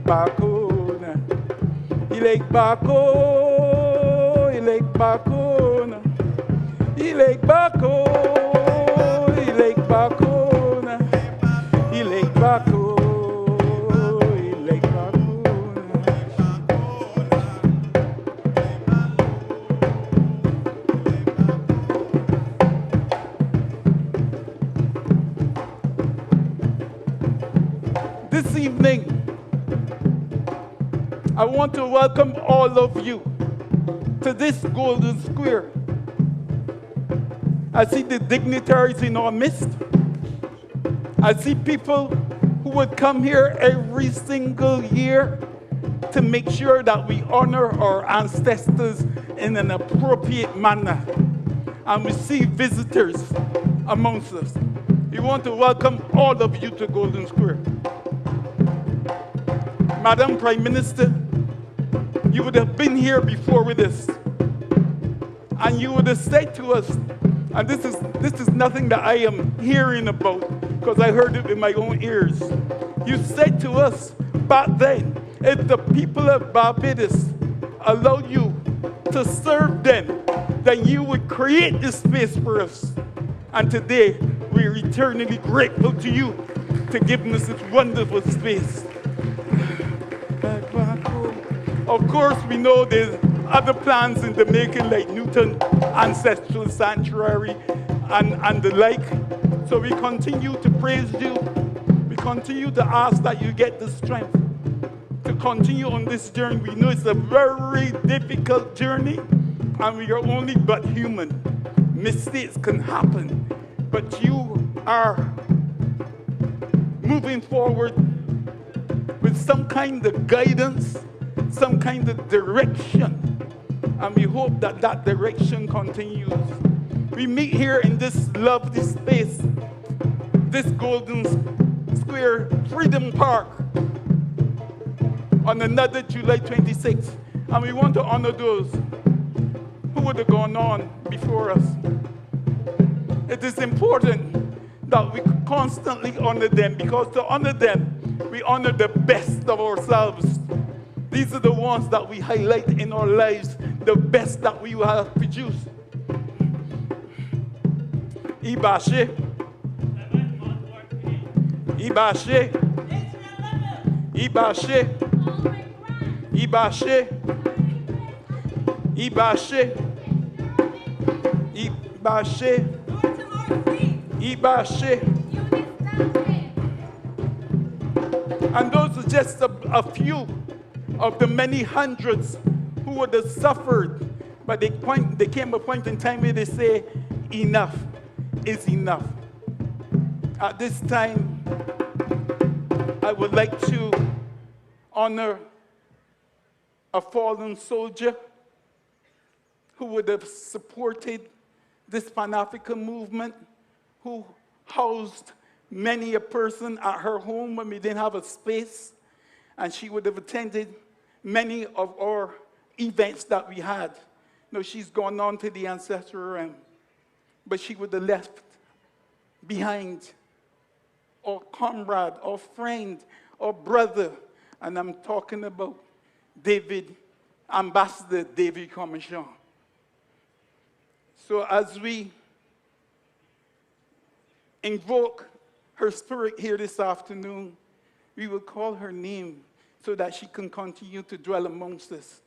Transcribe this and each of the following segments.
bakona. Ilek bako, ilek bakona. Ilek bako, ilek bakona. Ilek bako, ilek bakona. This evening, I want to welcome all of you to this Golden Square. I see the dignitaries in our midst. I see people who would come here every single year to make sure that we honor our ancestors in an appropriate manner. And we see visitors amongst us. We want to welcome all of you to Golden Square. Madam Prime Minister, you would have been here before with us, and you would have said to us, and this is nothing that I am hearing about, because I heard it with my own ears. You said to us back then, if the people of Barbados allow you to serve them, then you would create this space for us. And today, we're eternally grateful to you for giving us this wonderful space. Of course, we know there's other plans in the making, like Newton Ancestral Sanctuary and the like. So we continue to praise you. We continue to ask that you get the strength to continue on this journey. We know it's a very difficult journey, and we are only but human. Mistakes can happen, but you are moving forward with some kind of guidance, some kind of direction, and we hope that that direction continues. We meet here in this lovely space, this Golden Square Freedom Park, on another July 26th, and we want to honor those who would have gone on before us. It is important that we constantly honor them, because to honor them, we honor the best of ourselves. These are the ones that we highlight in our lives, the best that we have produced. Ibashe. Ibashe. Ibashe. Ibashe. Ibashe. Ibashe. Ibashe. And those are just a few of the many hundreds who would have suffered, but there came a point in time where they say, enough is enough. At this time, I would like to honor a fallen soldier who would have supported this Pan-African movement, who housed many a person at her home when we didn't have a space, and she would have attended many of our events that we had. No, she's gone on to the ancestral realm, but she would have left behind our comrade, our friend, our brother, and I'm talking about Ambassador David Commissiong. So as we invoke her spirit here this afternoon, we will call her name so that she can continue to dwell amongst us,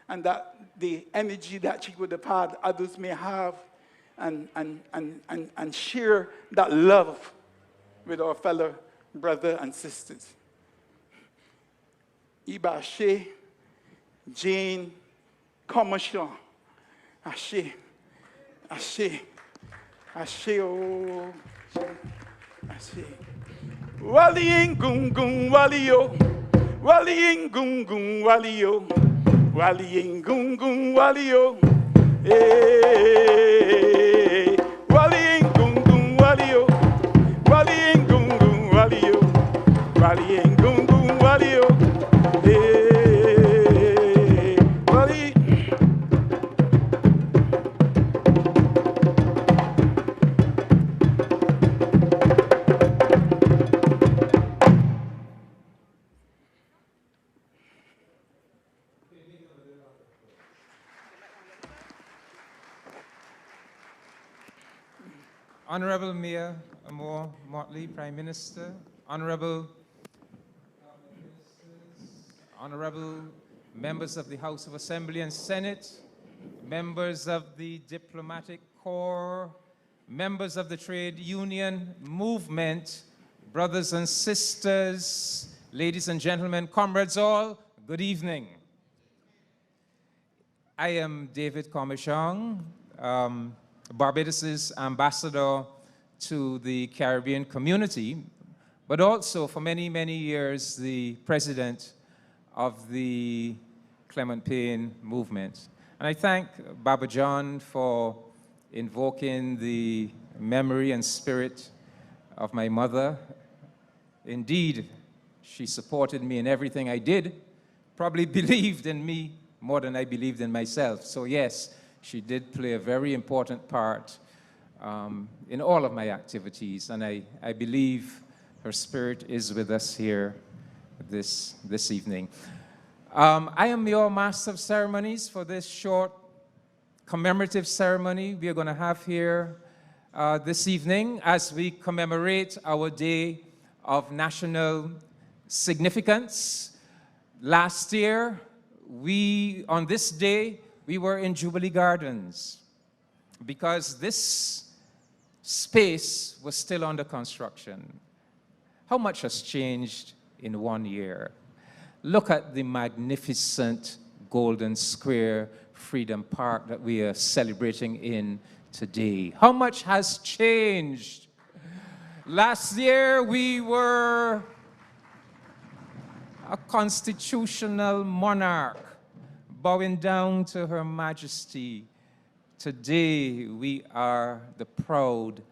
and that the energy that she would have had, others may have, and share that love with our fellow brothers and sisters. Ibashe Jane Commissiong. Ashe. Ashe. Ashe. Oh. Ashe. Waliing gung gung walio. Waliing gung gung walio. Waliing gung gung walio. Hey. Waliing gung gung walio. Waliing gung gung walio. Waliing gung gung walio. Hey. Wali. Honorable Mayor Amor Motley, Prime Minister, Honorable Ministers, Honorable members of the House of Assembly and Senate, members of the Diplomatic Corps, members of the trade union movement, brothers and sisters, ladies and gentlemen, comrades all, good evening. I am David Comissiong, Barbados' ambassador to the Caribbean community, but also for many, many years the president of the Clement Payne movement. And I thank Baba John for invoking the memory and spirit of my mother. Indeed, she supported me in everything I did, probably believed in me more than I believed in myself. So yes, she did play a very important part in all of my activities, and I believe her spirit is with us here this evening. I am your Master of Ceremonies for this short commemorative ceremony we are going to have here this evening as we commemorate our day of national significance. Last year, on this day, we were in Jubilee Gardens because this space was still under construction. How much has changed in 1 year? Look at the magnificent Golden Square Freedom Park that we are celebrating in today. How much has changed? Last year, we were a constitutional monarch bowing down to Her Majesty. Today, we are the proud,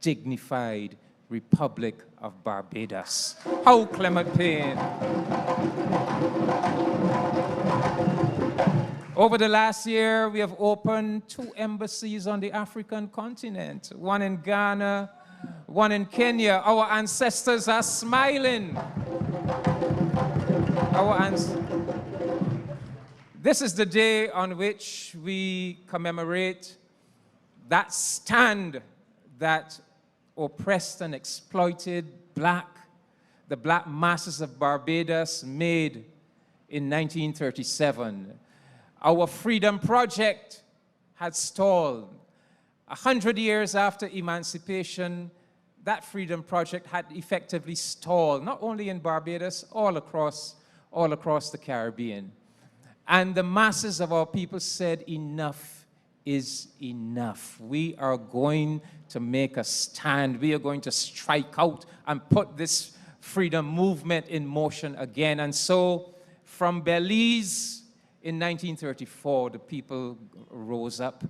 dignified Republic of Barbados. How Clement Payne. Over the last year, we have opened 2 embassies on the African continent, one in Ghana, one in Kenya. Our ancestors are smiling. This is the day on which we commemorate that stand that oppressed and exploited the black masses of Barbados made in 1937. Our freedom project had stalled. 100 years after emancipation, that freedom project had effectively stalled, not only in Barbados, all across the Caribbean. And the masses of our people said, enough is enough. We are going to make a stand. We are going to strike out and put this freedom movement in motion again. And so from Belize in 1934, the people rose up.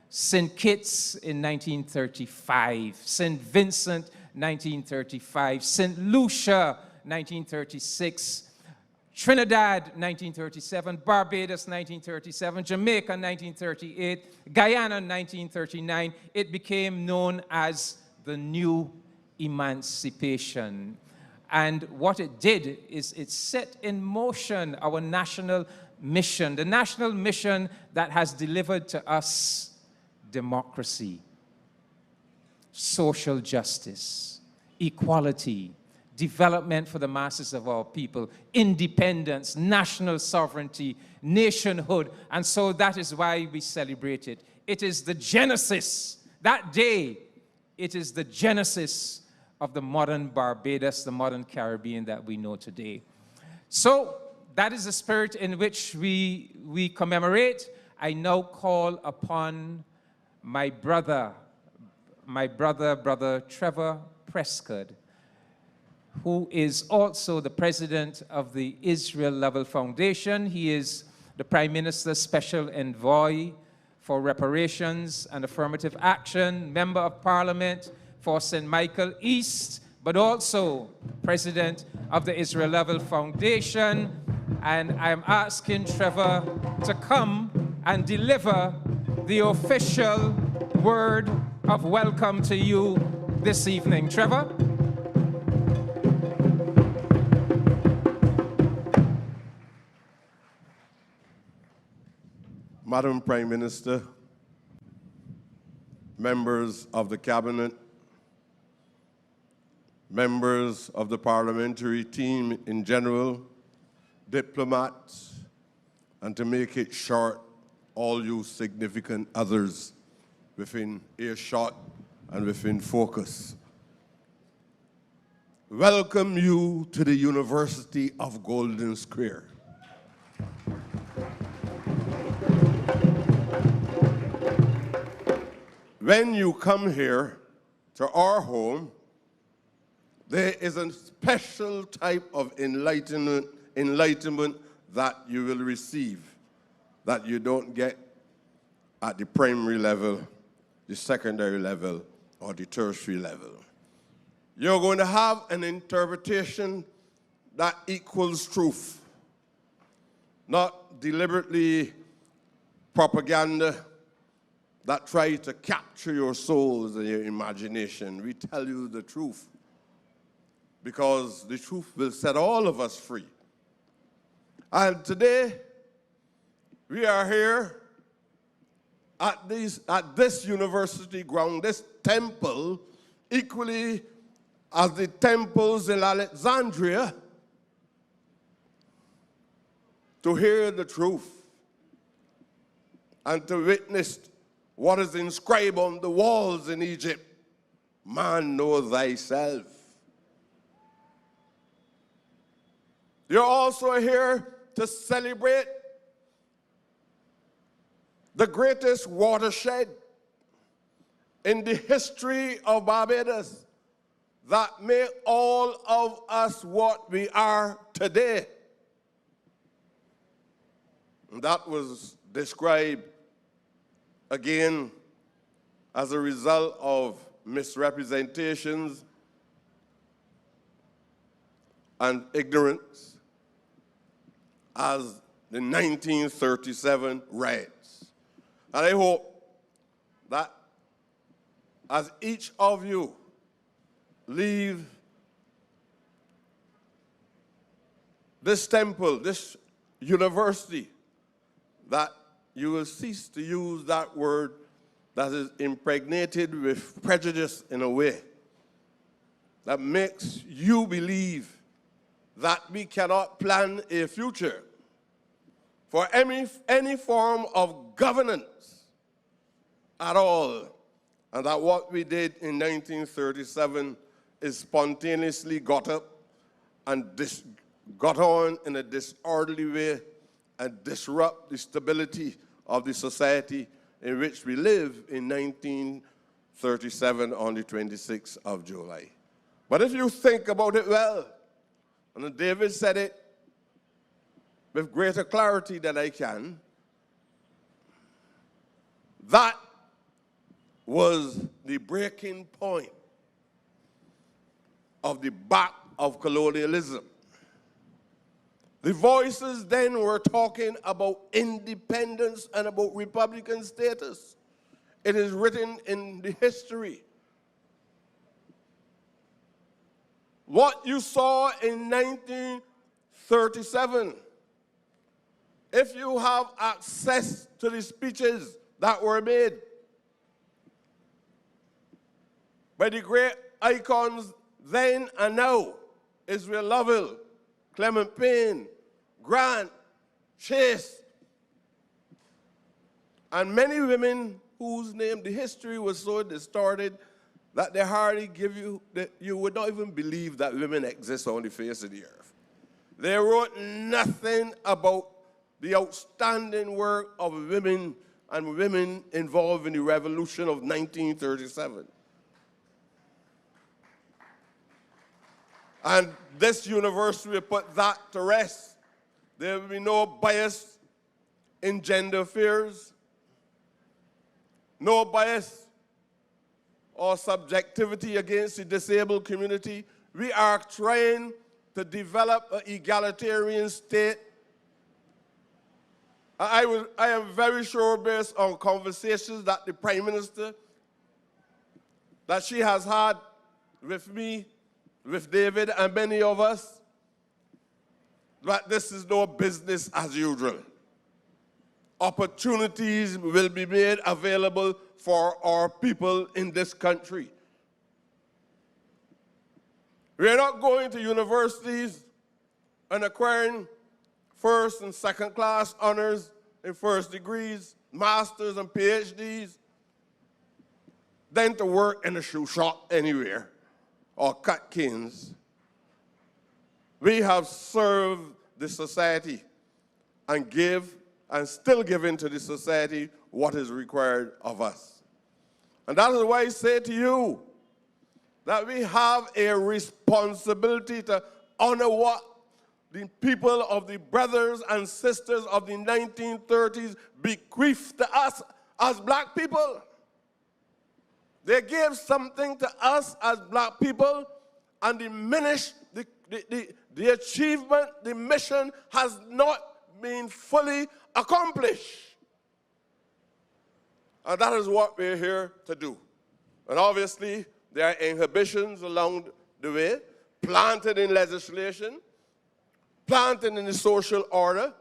St. Kitts in 1935, St. Vincent 1935, St. Lucia 1936, Trinidad 1937, Barbados 1937, Jamaica 1938, Guyana 1939. It became known as the New Emancipation. And what it did is it set in motion our national mission, the national mission that has delivered to us democracy, social justice, equality, development for the masses of our people, independence, national sovereignty, nationhood. And so that is why we celebrate it. It is the genesis, that day, it is the genesis of the modern Barbados, the modern Caribbean that we know today. So that is the spirit in which we commemorate. I now call upon my brother Trevor Prescott, who is also the president of the Israel Level Foundation. He is the Prime Minister's Special Envoy for Reparations and Affirmative Action, Member of Parliament for St. Michael East, but also president of the Israel Level Foundation. And I'm asking Trevor to come and deliver the official word of welcome to you this evening. Trevor? Madam Prime Minister, members of the cabinet, members of the parliamentary team in general, diplomats, and to make it short, all you significant others within earshot and within focus. Welcome you to the University of Golden Square. When you come here to our home, there is a special type of enlightenment that you will receive that you don't get at the primary level, the secondary level, or the tertiary level. You're going to have an interpretation that equals truth, not deliberately propaganda that try to capture your souls and your imagination. We tell you the truth because the truth will set all of us free. And today, we are here at this university ground, this temple, equally as the temples in Alexandria, to hear the truth and to witness what is inscribed on the walls in Egypt. Man, know thyself. You're also here to celebrate the greatest watershed in the history of Barbados that made all of us what we are today. And that was described again as a result of misrepresentations and ignorance as the 1937 riots. And I hope that as each of you leave this temple, this university, that you will cease to use that word that is impregnated with prejudice in a way that makes you believe that we cannot plan a future for any form of governance at all, and that what we did in 1937 is spontaneously got up and got on in a disorderly way and disrupt the stability of the society in which we live in 1937 on the 26th of July. But if you think about it well, and David said it with greater clarity than I can, that was the breaking point of the back of colonialism. The voices then were talking about independence and about Republican status. It is written in the history. What you saw in 1937, if you have access to the speeches that were made by the great icons then and now, Israel Lovell, Clement Payne, Grant, Chase, and many women whose name the history was so distorted that they hardly give you, that you would not even believe that women exist on the face of the earth. They wrote nothing about the outstanding work of women and women involved in the revolution of 1937. And this university will put that to rest. There will be no bias in gender affairs, no bias or subjectivity against the disabled community. We are trying to develop an egalitarian state. I am very sure, based on conversations that the Prime Minister, that she has had with me, with David and many of us, that this is no business as usual. Opportunities will be made available for our people in this country. We are not going to universities and acquiring first and second class honors in first degrees, masters and PhDs, then to work in a shoe shop anywhere or cut canes. We have served the society and give and still giving to the society what is required of us. And that is why I say to you that we have a responsibility to honor what the people of the brothers and sisters of the 1930s bequeathed to us as black people. They gave something to us as black people and diminished the achievement, the mission has not been fully accomplished. And that is what we're here to do. And obviously, there are inhibitions along the way, planted in legislation, planted in the social order,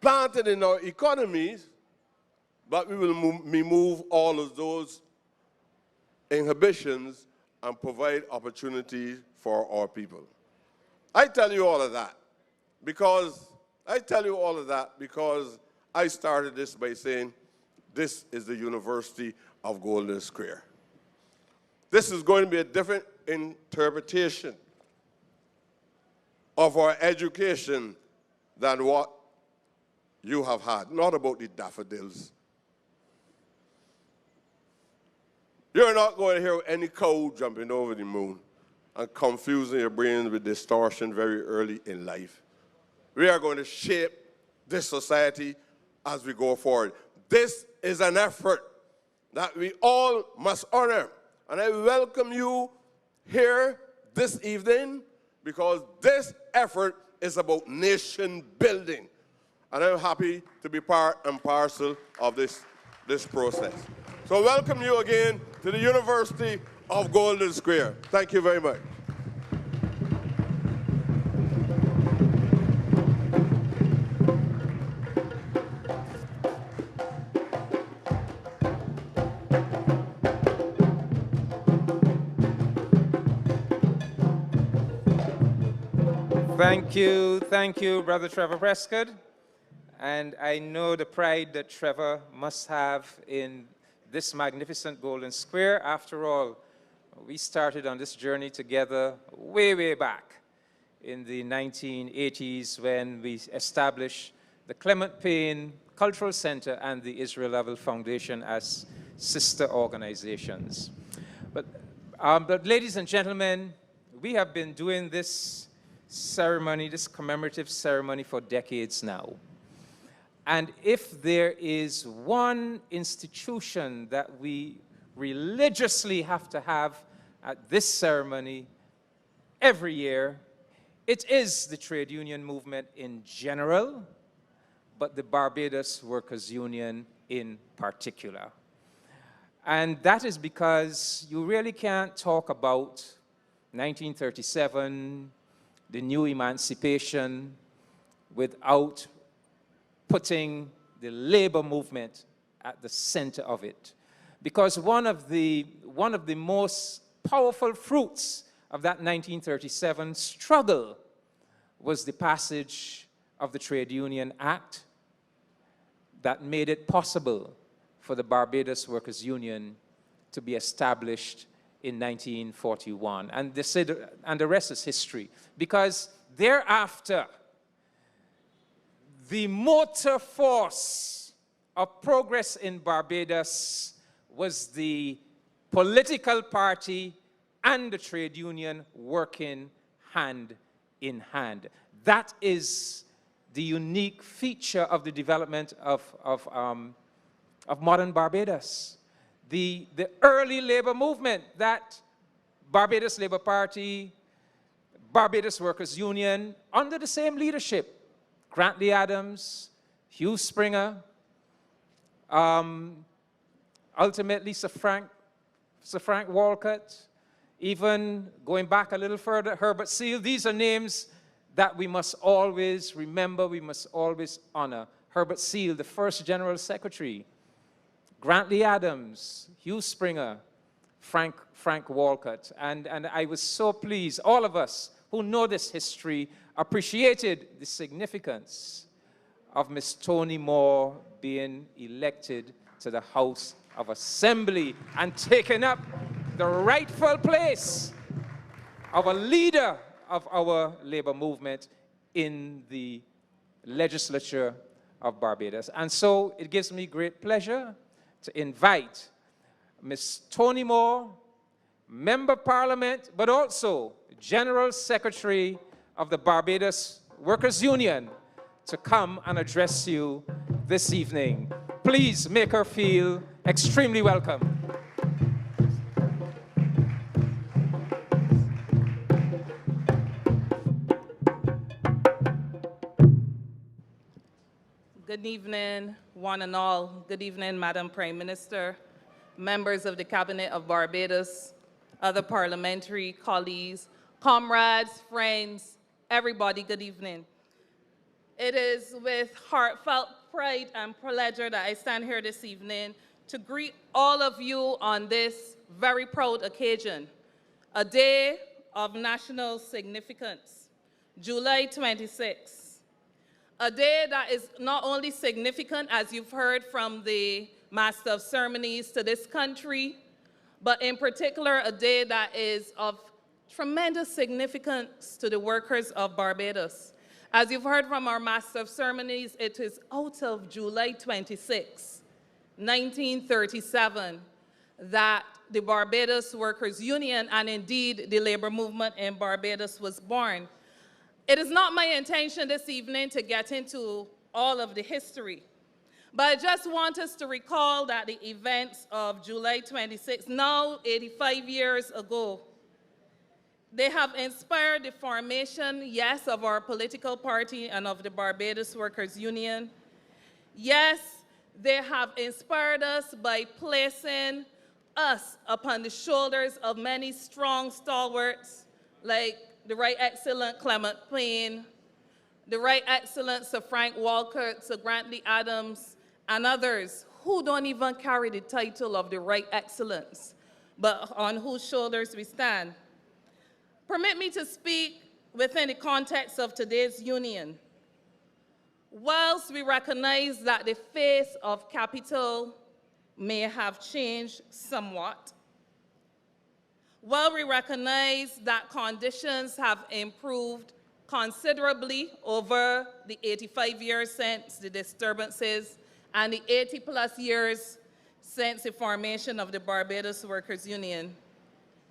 planted in our economies, but we will remove all of those inhibitions and provide opportunities for our people. I tell you all of that because I started this by saying this is the University of Golden Square. This is going to be a different interpretation of our education than what you have had. Not about the daffodils. You're not going to hear any cow jumping over the moon and confusing your brain with distortion very early in life. We are going to shape this society as we go forward. This is an effort that we all must honor. And I welcome you here this evening because this effort is about nation building. And I'm happy to be part and parcel of this process. So welcome you again to the University of Golden Square. Thank you very much. Thank you, Brother Trevor Prescott. And I know the pride that Trevor must have in this magnificent Golden Square. After all, we started on this journey together way, way back in the 1980s when we established the Clement Payne Cultural Center and the Israel Level Foundation as sister organizations. But ladies and gentlemen, we have been doing this ceremony, this commemorative ceremony for decades now. And if there is one institution that we religiously have to have at this ceremony every year, it is the trade union movement in general, but the Barbados Workers' Union in particular. And that is because you really can't talk about 1937, the new emancipation, without putting the labor movement at the center of it. Because one of the most powerful fruits of that 1937 struggle was the passage of the Trade Union Act that made it possible for the Barbados Workers' Union to be established in 1941. And the rest is history. Because thereafter, the motor force of progress in Barbados was the political party and the trade union working hand in hand. That is the unique feature of the development of modern Barbados. The early labor movement that Barbados Labour Party, Barbados Workers' Union, under the same leadership, Grantley Adams, Hugh Springer, ultimately Sir Frank Walcott, even going back a little further, Herbert Seal. These are names that we must always remember, we must always honor. Herbert Seal, the first General Secretary, Grantley Adams, Hugh Springer, Frank Walcott. And I was so pleased, all of us who know this history appreciated the significance of Miss Toni Moore being elected to the House of Assembly and taking up the rightful place of a leader of our labor movement in the legislature of Barbados. And so it gives me great pleasure to invite Miss Toni Moore, Member of Parliament, but also General Secretary of the Barbados Workers' Union, to come and address you this evening. Please make her feel extremely welcome. Good evening, one and all. Good evening, Madam Prime Minister, members of the Cabinet of Barbados, other parliamentary colleagues, comrades, friends, everybody, good evening. It is with heartfelt pride and pleasure that I stand here this evening to greet all of you on this very proud occasion, a day of national significance, July 26. A day that is not only significant, as you've heard from the Master of Ceremonies to this country, but in particular, a day that is of tremendous significance to the workers of Barbados. As you've heard from our Master of Ceremonies, it is out of July 26, 1937, that the Barbados Workers' Union and indeed the labor movement in Barbados was born. It is not my intention this evening to get into all of the history, but I just want us to recall that the events of July 26, now 85 years ago, they have inspired the formation, yes, of our political party and of the Barbados Workers' Union. Yes, they have inspired us by placing us upon the shoulders of many strong stalwarts like the Right Excellent Clement Payne, the Right Excellent Sir Frank Walcott, Sir Grantley Adams, and others who don't even carry the title of the Right Excellence, but on whose shoulders we stand. Permit me to speak within the context of today's union. Whilst we recognize that the face of capital may have changed somewhat, while we recognize that conditions have improved considerably over the 85 years since the disturbances and the 80+ years since the formation of the Barbados Workers' Union,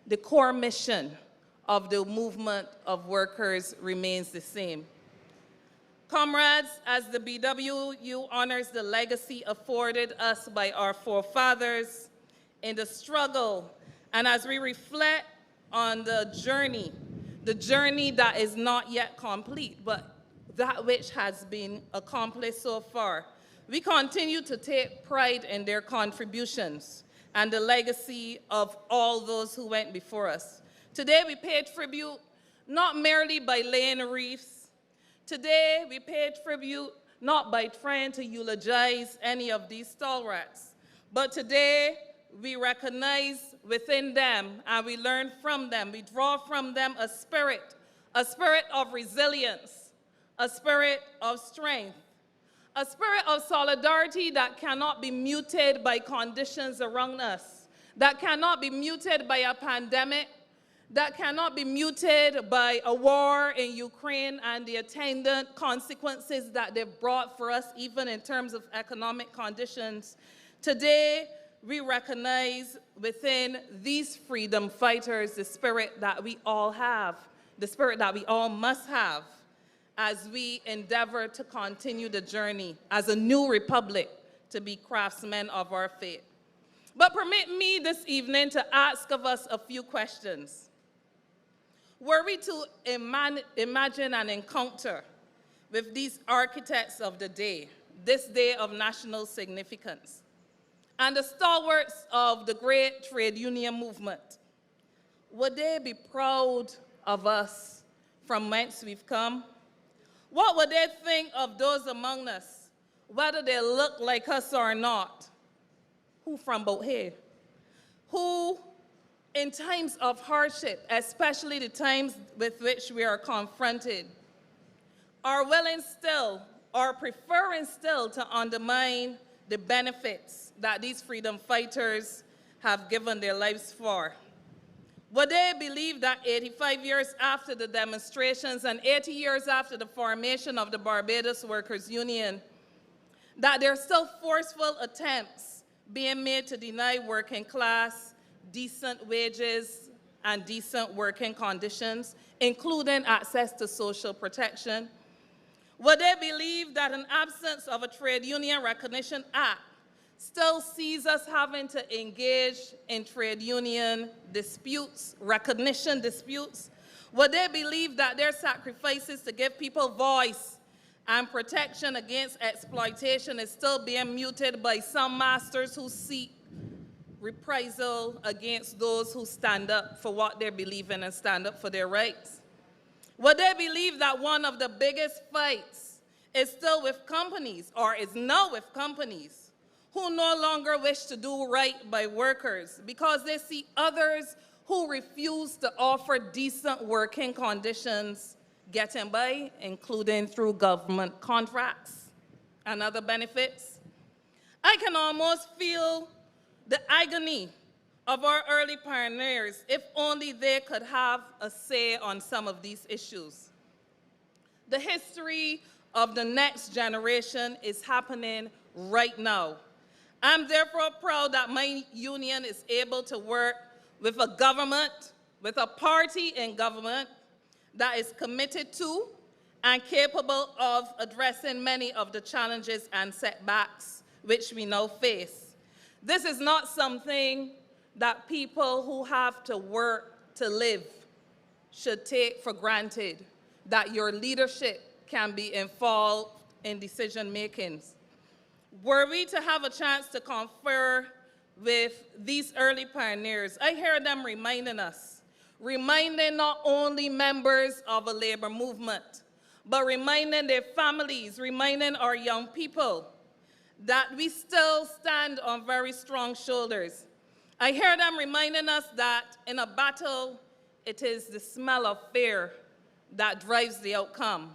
the core mission of the movement of workers remains the same. Comrades, as the BWU honors the legacy afforded us by our forefathers in the struggle, and as we reflect on the journey that is not yet complete, but that which has been accomplished so far, we continue to take pride in their contributions and the legacy of all those who went before us. Today we pay tribute not merely by laying wreaths. Today we pay tribute not by trying to eulogize any of these stalwarts, but today we recognize within them and we learn from them, we draw from them a spirit of resilience, a spirit of strength, a spirit of solidarity that cannot be muted by conditions around us, that cannot be muted by a pandemic, that cannot be muted by a war in Ukraine and the attendant consequences that they've brought for us, even in terms of economic conditions. Today, we recognize within these freedom fighters the spirit that we all have, the spirit that we all must have as we endeavor to continue the journey as a new republic to be craftsmen of our fate. But permit me this evening to ask of us a few questions. Were we to imagine an encounter with these architects of the day, this day of national significance, and the stalwarts of the great trade union movement, would they be proud of us from whence we've come? What would they think of those among us, whether they look like us or not? who from both here, who in times of hardship, especially the times with which we are confronted, are willing still or preferring still to undermine the benefits that these freedom fighters have given their lives for. Would they believe that 85 years after the demonstrations and 80 years after the formation of the Barbados Workers Union, that there are still forceful attempts being made to deny working class decent wages and decent working conditions, including access to social protection? Would they believe that an absence of a Trade Union Recognition Act still sees us having to engage in trade union disputes, recognition disputes? Would they believe that their sacrifices to give people voice and protection against exploitation is still being muted by some masters who seek reprisal against those who stand up for what they believe in and stand up for their rights? Would they believe that one of the biggest fights is still with companies, or is now with companies, who no longer wish to do right by workers because they see others who refuse to offer decent working conditions getting by, including through government contracts and other benefits? I can almost feel the agony of our early pioneers if only they could have a say on some of these issues. The history of the next generation is happening right now. I'm therefore proud that my union is able to work with a government, with a party in government that is committed to and capable of addressing many of the challenges and setbacks which we now face. This is not something that people who have to work to live should take for granted, that your leadership can be involved in decision makings. Were we to have a chance to confer with these early pioneers, I hear them reminding us, reminding not only members of a labor movement, but reminding their families, reminding our young people that we still stand on very strong shoulders. I hear them reminding us that in a battle, it is the smell of fear that drives the outcome.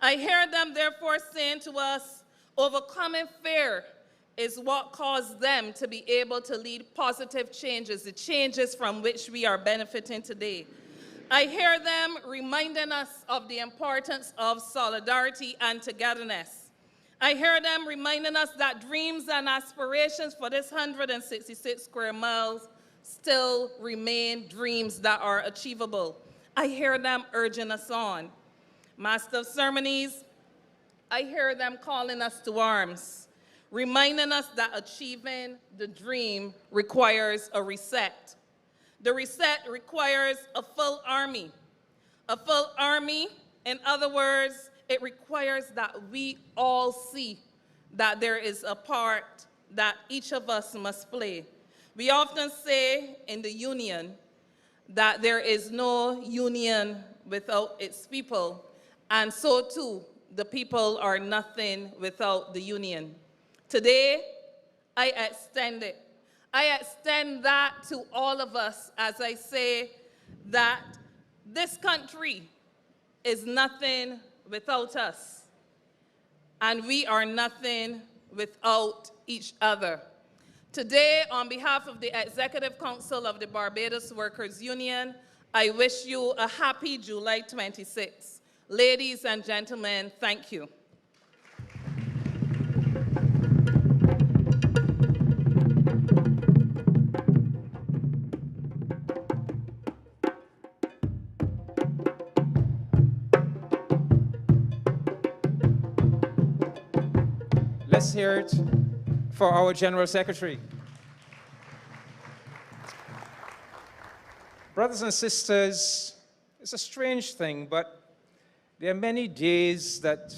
I hear them therefore saying to us, overcoming fear is what caused them to be able to lead positive changes, the changes from which we are benefiting today. I hear them reminding us of the importance of solidarity and togetherness. I hear them reminding us that dreams and aspirations for this 166 square miles still remain dreams that are achievable. I hear them urging us on. Master of Ceremonies, I hear them calling us to arms, reminding us that achieving the dream requires a reset. The reset requires a full army. A full army, in other words, it requires that we all see that there is a part that each of us must play. We often say in the union that there is no union without its people, and so too, the people are nothing without the union. Today, I extend it. I extend that to all of us as I say that this country is nothing without us, and we are nothing without each other. Today, on behalf of the Executive Council of the Barbados Workers Union, I wish you a happy July 26th. Ladies and gentlemen, thank you. Let's hear it for our General Secretary. Brothers and sisters, it's a strange thing, but there are many dates that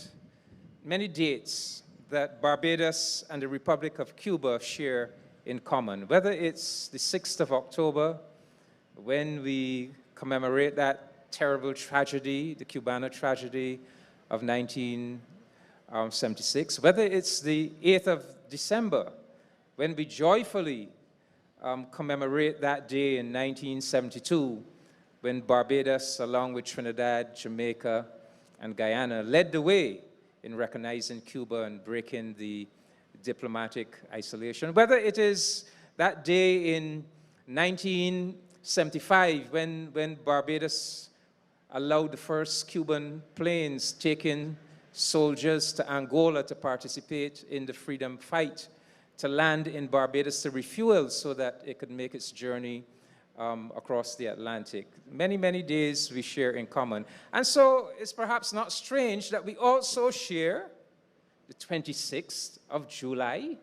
Barbados and the Republic of Cuba share in common, whether it's the 6th of October, when we commemorate that terrible tragedy, the Cubana tragedy of 1976, whether it's the 8th of December, when we joyfully commemorate that day in 1972, when Barbados, along with Trinidad, Jamaica, and Guyana, led the way in recognizing Cuba and breaking the diplomatic isolation. Whether it is that day in 1975, when Barbados allowed the first Cuban planes taking soldiers to Angola to participate in the freedom fight, to land in Barbados to refuel so that it could make its journey across the Atlantic. Many, many days we share in common. And so it's perhaps not strange that we also share the 26th of July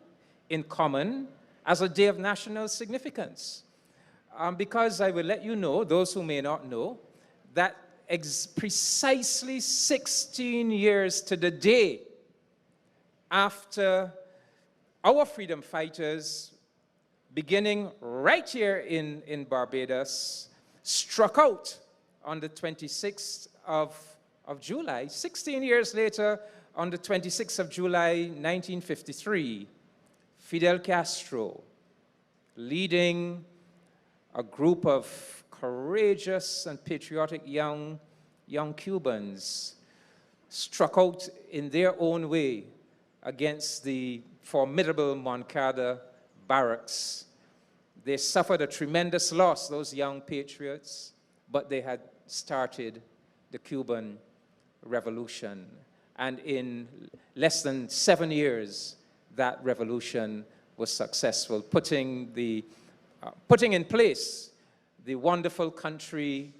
in common as a day of national significance. Because I will let you know, those who may not know, that precisely 16 years to the day after our freedom fighters, beginning right here in Barbados, struck out on the 26th of July. 16 years later, on the 26th of July, 1953, Fidel Castro, leading a group of courageous and patriotic young Cubans, struck out in their own way against the formidable Moncada barracks. They suffered a tremendous loss, those young patriots, but they had started the Cuban Revolution. And in less than 7 years, that revolution was successful, putting in place the wonderful country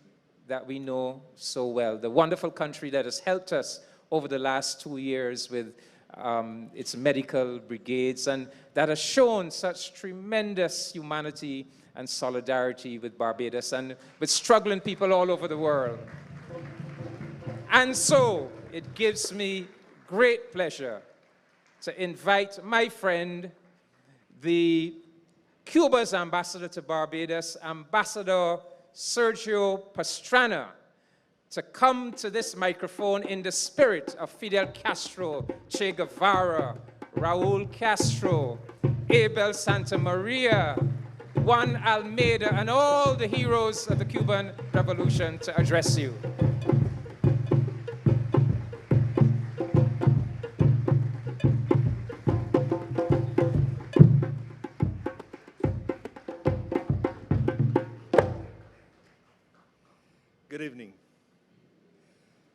that we know so well, the wonderful country that has helped us over the last 2 years with its medical brigades, and that has shown such tremendous humanity and solidarity with Barbados and with struggling people all over the world. And so it gives me great pleasure to invite my friend, the Cuba's ambassador to Barbados, Ambassador Sergio Pastrana, to come to this microphone in the spirit of Fidel Castro, Che Guevara, Raul Castro, Abel Santa Maria, Juan Almeida, and all the heroes of the Cuban Revolution to address you. Good evening.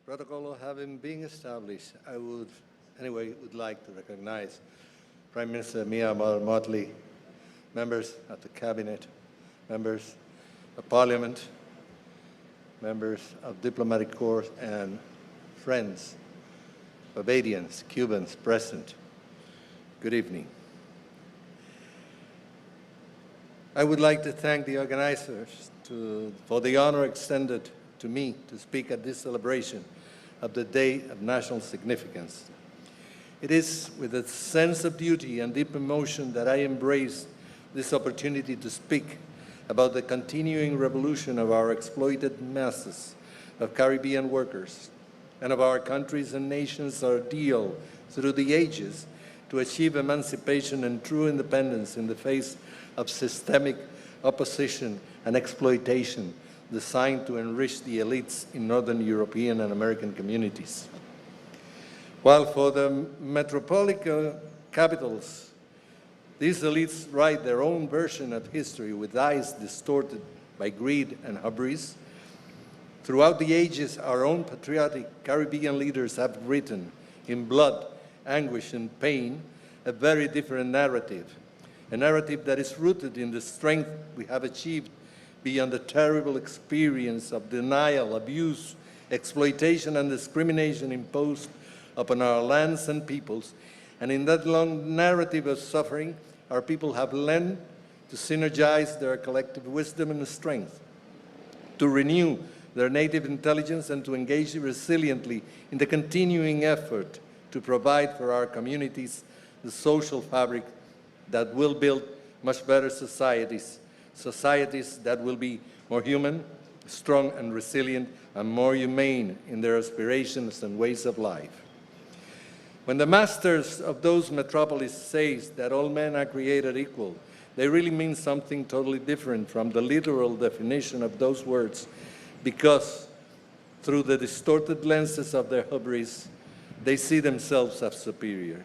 Protocol having been established, I would like to recognize Prime Minister Mia Motley, members of the Cabinet, members of Parliament, members of Diplomatic Corps, and friends, Barbadians, Cubans present. Good evening. I would like to thank the organizers for the honor extended to me to speak at this celebration of the Day of National Significance. It is with a sense of duty and deep emotion that I embrace this opportunity to speak about the continuing revolution of our exploited masses of Caribbean workers and of our countries and nations' ordeal through the ages to achieve emancipation and true independence in the face of systemic opposition and exploitation designed to enrich the elites in Northern European and American communities. While for the metropolitan capitals, these elites write their own version of history with eyes distorted by greed and hubris, throughout the ages, our own patriotic Caribbean leaders have written in blood, anguish, and pain a very different narrative, a narrative that is rooted in the strength we have achieved beyond the terrible experience of denial, abuse, exploitation, and discrimination imposed upon our lands and peoples. And in that long narrative of suffering, our people have learned to synergize their collective wisdom and strength, to renew their native intelligence, and to engage resiliently in the continuing effort to provide for our communities the social fabric that will build much better societies that will be more human, strong and resilient, and more humane in their aspirations and ways of life. When the masters of those metropolis say that all men are created equal, they really mean something totally different from the literal definition of those words, because through the distorted lenses of their hubris, they see themselves as superior.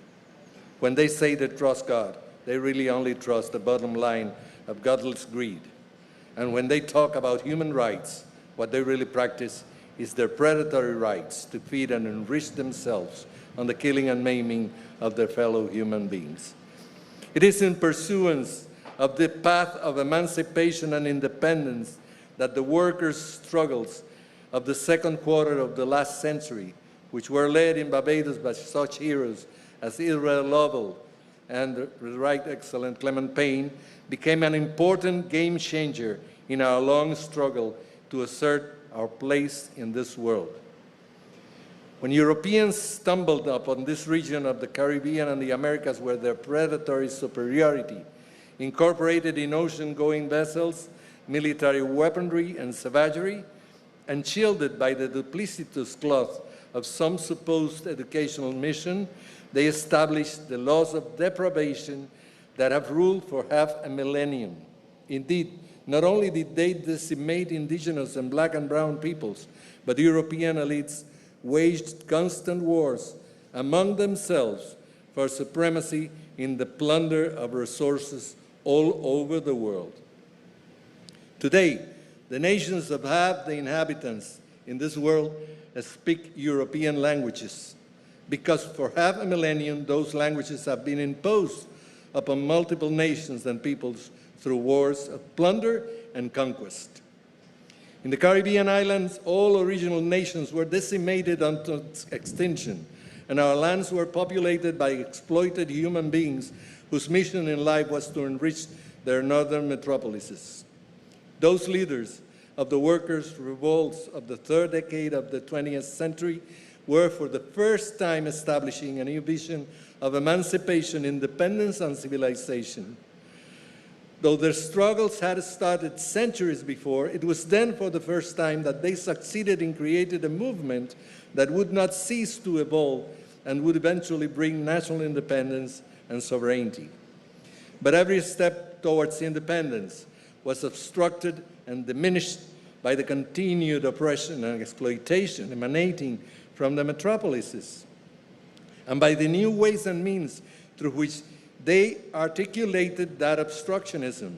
When they say they trust God, they really only trust the bottom line of godless greed. And when they talk about human rights, what they really practice is their predatory rights to feed and enrich themselves on the killing and maiming of their fellow human beings. It is in pursuance of the path of emancipation and independence that the workers' struggles of the second quarter of the last century, which were led in Barbados by such heroes as Israel Lovell and the Right Excellent Clement Payne, became an important game changer in our long struggle to assert our place in this world. When Europeans stumbled upon this region of the Caribbean and the Americas where their predatory superiority, incorporated in ocean-going vessels, military weaponry and savagery, and shielded by the duplicitous cloth of some supposed educational mission, they established the laws of deprivation that have ruled for half a millennium. Indeed, not only did they decimate indigenous and black and brown peoples, but European elites waged constant wars among themselves for supremacy in the plunder of resources all over the world. Today, the nations of half the inhabitants in this world speak European languages, because for half a millennium, those languages have been imposed upon multiple nations and peoples through wars of plunder and conquest. In the Caribbean islands, all original nations were decimated unto extinction, and our lands were populated by exploited human beings whose mission in life was to enrich their northern metropolises. Those leaders of the workers' revolts of the third decade of the 20th century were for the first time establishing a new vision of emancipation, independence, and civilization. Though their struggles had started centuries before, it was then for the first time that they succeeded in creating a movement that would not cease to evolve and would eventually bring national independence and sovereignty. But every step towards independence was obstructed and diminished by the continued oppression and exploitation emanating from the metropolises, and by the new ways and means through which they articulated that obstructionism,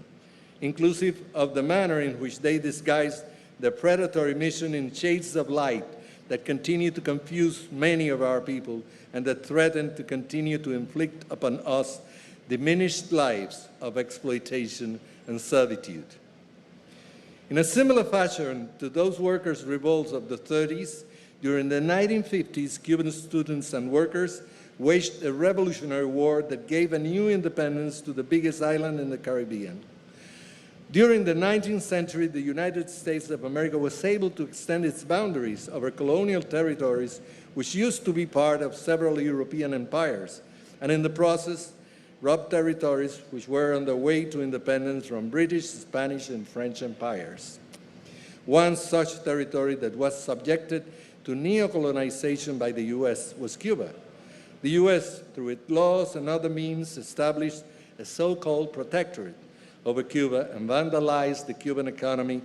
inclusive of the manner in which they disguised their predatory mission in shades of light that continue to confuse many of our people and that threaten to continue to inflict upon us diminished lives of exploitation and servitude. In a similar fashion to those workers' revolts of the 30s, during the 1950s, Cuban students and workers waged a revolutionary war that gave a new independence to the biggest island in the Caribbean. During the 19th century, the United States of America was able to extend its boundaries over colonial territories which used to be part of several European empires, and in the process, robbed territories which were on their way to independence from British, Spanish, and French empires. One such territory that was subjected to neocolonization by the U.S. was Cuba. The U.S., through its laws and other means, established a so-called protectorate over Cuba and vandalized the Cuban economy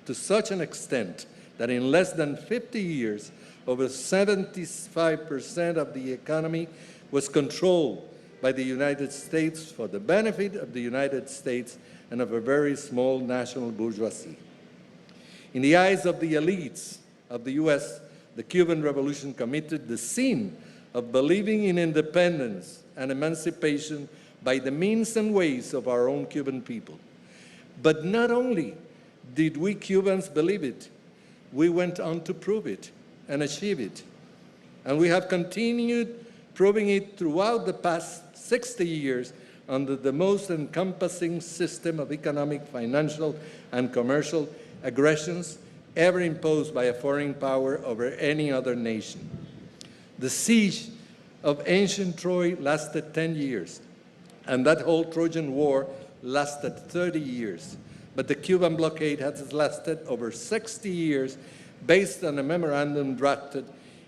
to such an extent that in less than 50 years, over 75% of the economy was controlled by the United States for the benefit of the United States and of a very small national bourgeoisie. In the eyes of the elites of the U.S., the Cuban Revolution committed the sin of believing in independence and emancipation by the means and ways of our own Cuban people. But not only did we Cubans believe it, we went on to prove it and achieve it. And we have continued proving it throughout the past 60 years under the most encompassing system of economic, financial, and commercial aggressions ever imposed by a foreign power over any other nation. The siege of ancient Troy lasted 10 years, and that whole Trojan War lasted 30 years. But the Cuban blockade has lasted over 60 years based on a memorandum drafted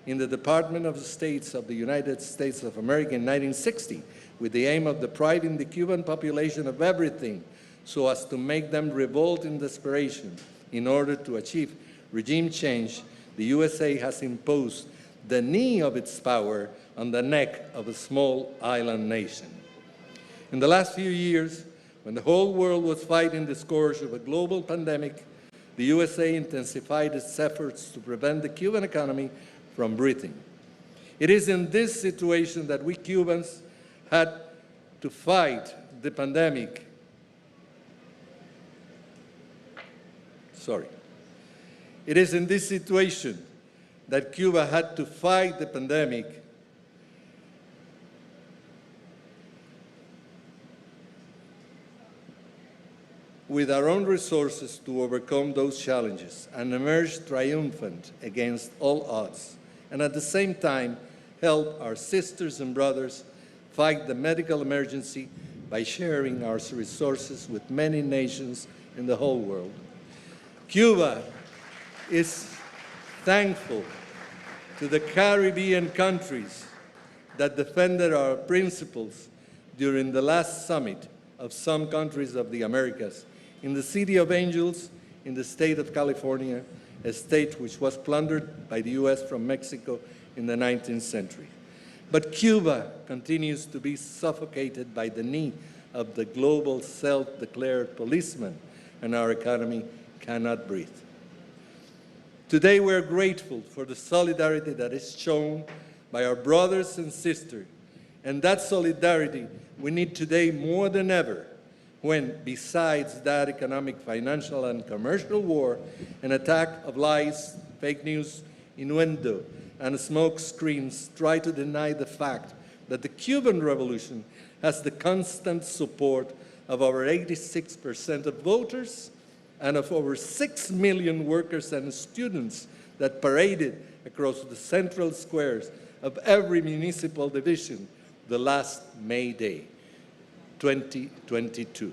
in the Department of States of the United States of America in 1960 with the aim of depriving the Cuban population of everything so as to make them revolt in desperation in order to achieve regime change, the USA has imposed the knee of its power on the neck of a small island nation. In the last few years, when the whole world was fighting the scourge of a global pandemic, the USA intensified its efforts to prevent the Cuban economy from breathing. It is in this situation that we Cubans had to fight the pandemic. It is in this situation that Cuba had to fight the pandemic with our own resources to overcome those challenges and emerge triumphant against all odds, and at the same time help our sisters and brothers fight the medical emergency by sharing our resources with many nations in the whole world. Cuba is thankful to the Caribbean countries that defended our principles during the last summit of some countries of the Americas in the City of Angels in the state of California, a state which was plundered by the US from Mexico in the 19th century. But Cuba continues to be suffocated by the knee of the global self-declared policeman, and our economy cannot breathe. Today we're grateful for the solidarity that is shown by our brothers and sisters, and that solidarity we need today more than ever when, besides that economic, financial, and commercial war, an attack of lies, fake news, innuendo, and smoke screens try to deny the fact that the Cuban Revolution has the constant support of over 86% of voters and of over 6 million workers and students that paraded across the central squares of every municipal division the last May Day, 2022.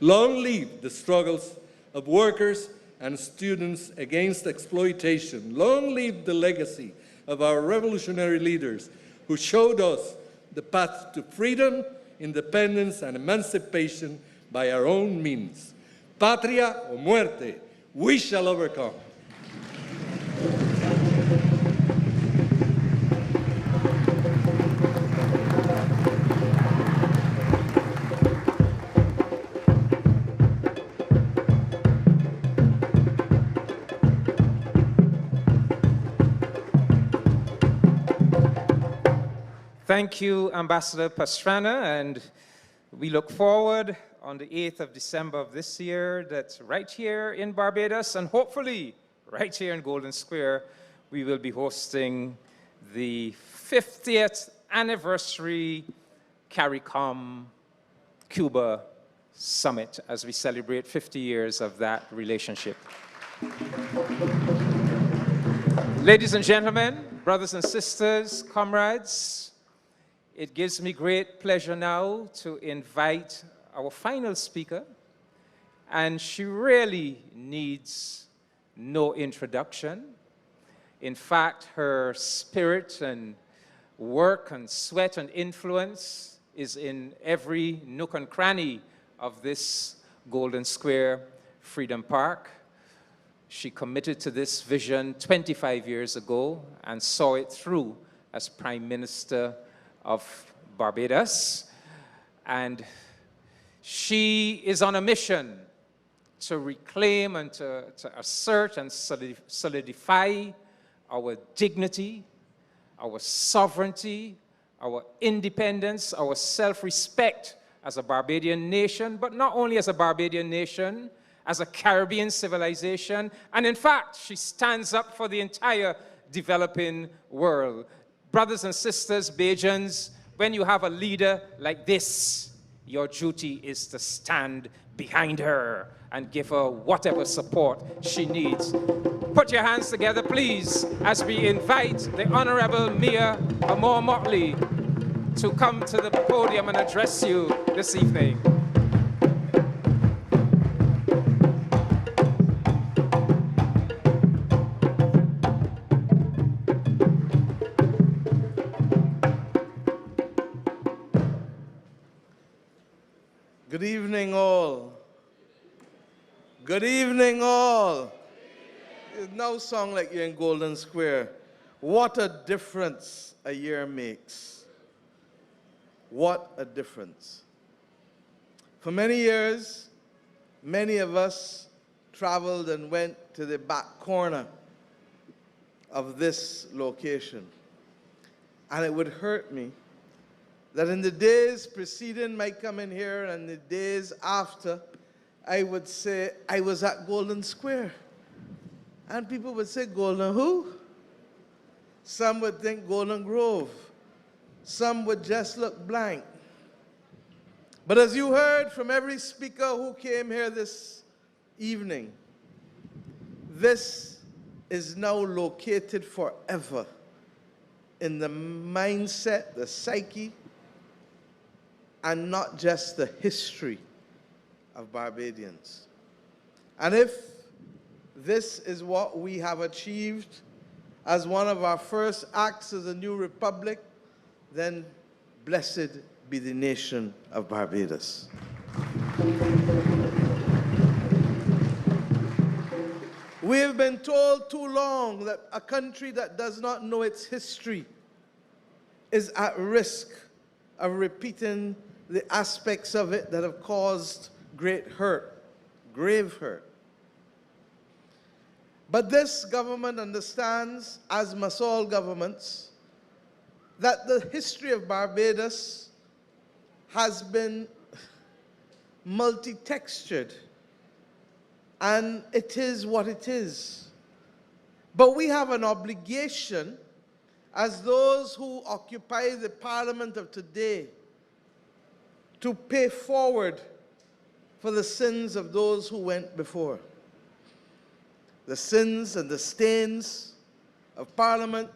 Long live the struggles of workers and students against exploitation. Long live the legacy of our revolutionary leaders who showed us the path to freedom, independence, and emancipation by our own means. Patria o muerte, we shall overcome. Thank you, Ambassador Pastrana, and we look forward on the 8th of December of this year that right here in Barbados and hopefully right here in Golden Square, we will be hosting the 50th anniversary CARICOM Cuba Summit as we celebrate 50 years of that relationship. Ladies and gentlemen, brothers and sisters, comrades, it gives me great pleasure now to invite our final speaker, and she really needs no introduction. In fact, her spirit and work and sweat and influence is in every nook and cranny of this Golden Square Freedom Park. She committed to this vision 25 years ago and saw it through as Prime Minister of Barbados, and she is on a mission to reclaim and to assert and solidify our dignity, our sovereignty, our independence, our self-respect as a Barbadian nation, but not only as a Barbadian nation, as a Caribbean civilization, and in fact, she stands up for the entire developing world. Brothers and sisters, Bajans, when you have a leader like this, your duty is to stand behind her and give her whatever support she needs. Put your hands together, please, as we invite the Honorable Mia Amor Motley to come to the podium and address you this evening. Good evening, all. Good evening, all. It now sound like you're in Golden Square. What a difference a year makes. What a difference. For many years, many of us traveled and went to the back corner of this location. And it would hurt me that in the days preceding my coming here and the days after, I would say I was at Golden Square. And people would say, Golden who? Some would think Golden Grove. Some would just look blank. But as you heard from every speaker who came here this evening, this is now located forever in the mindset, the psyche, and not just the history of Barbadians. And if this is what we have achieved as one of our first acts as a new republic, then blessed be the nation of Barbados. We have been told too long that a country that does not know its history is at risk of repeating the aspects of it that have caused great hurt, grave hurt. But this government understands, as must all governments, that the history of Barbados has been multi-textured, and it is what it is. But we have an obligation as those who occupy the parliament of today to pay forward for the sins of those who went before. The sins and the stains of Parliament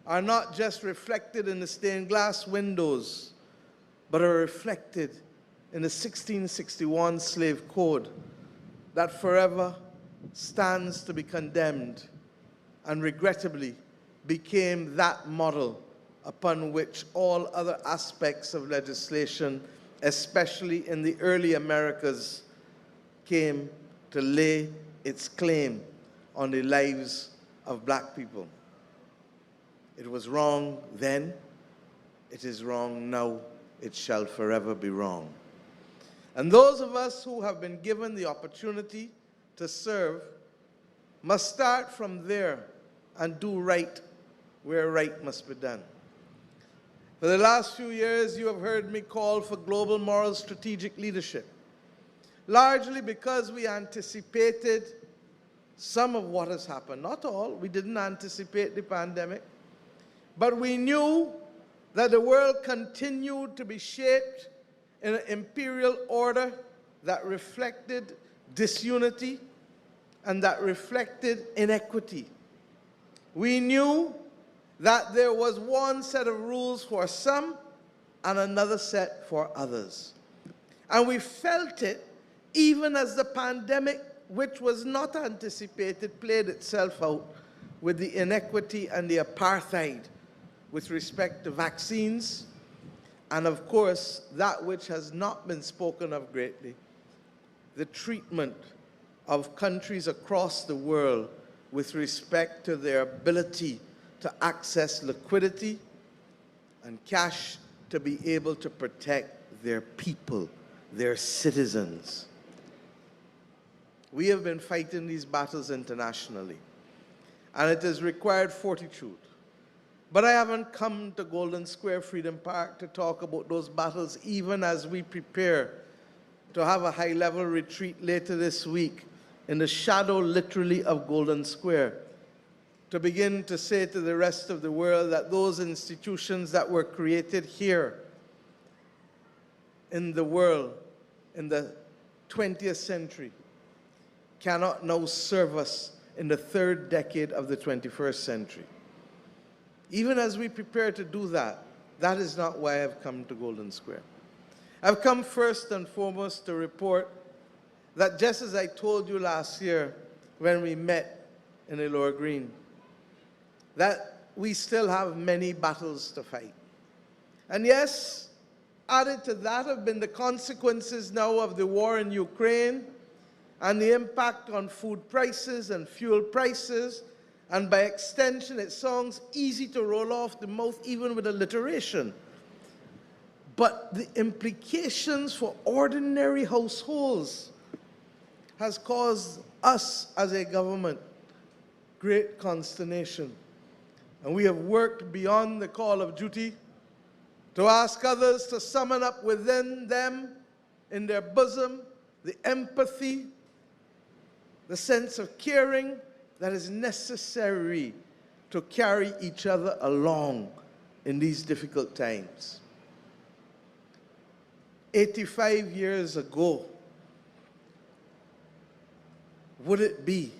are not just reflected in the stained glass windows, but are reflected in the 1661 Slave Code that forever stands to be condemned and regrettably became that model upon which all other aspects of legislation, especially in the early Americas, came to lay its claim on the lives of black people. It was wrong then, it is wrong now, it shall forever be wrong. And those of us who have been given the opportunity to serve must start from there and do right where right must be done. For the last few years, you have heard me call for global moral strategic leadership, largely because we anticipated some of what has happened. Not all. We didn't anticipate the pandemic. But we knew that the world continued to be shaped in an imperial order that reflected disunity and that reflected inequity. We knew that there was one set of rules for some and another set for others. And we felt it even as the pandemic, which was not anticipated, played itself out with the inequity and the apartheid with respect to vaccines, and of course, that which has not been spoken of greatly, the treatment of countries across the world with respect to their ability to access liquidity and cash to be able to protect their people, their citizens. We have been fighting these battles internationally, and it has required fortitude. But I haven't come to Golden Square Freedom Park to talk about those battles, even as we prepare to have a high-level retreat later this week in the shadow, literally, of Golden Square, to begin to say to the rest of the world that those institutions that were created here in the world in the 20th century cannot now serve us in the third decade of the 21st century. Even as we prepare to do that, that is not why I've come to Golden Square. I've come first and foremost to report that just as I told you last year when we met in the Lower Green, that we still have many battles to fight. And yes, Added to that have been the consequences now of the war in Ukraine and the impact on food prices and fuel prices, and by extension, it sounds easy to roll off the mouth even with alliteration. But the implications for ordinary households has caused us as a government great consternation. And we have worked beyond the call of duty to ask others to summon up within them, in their bosom, the empathy, the sense of caring that is necessary to carry each other along in these difficult times. 85 years ago, would it be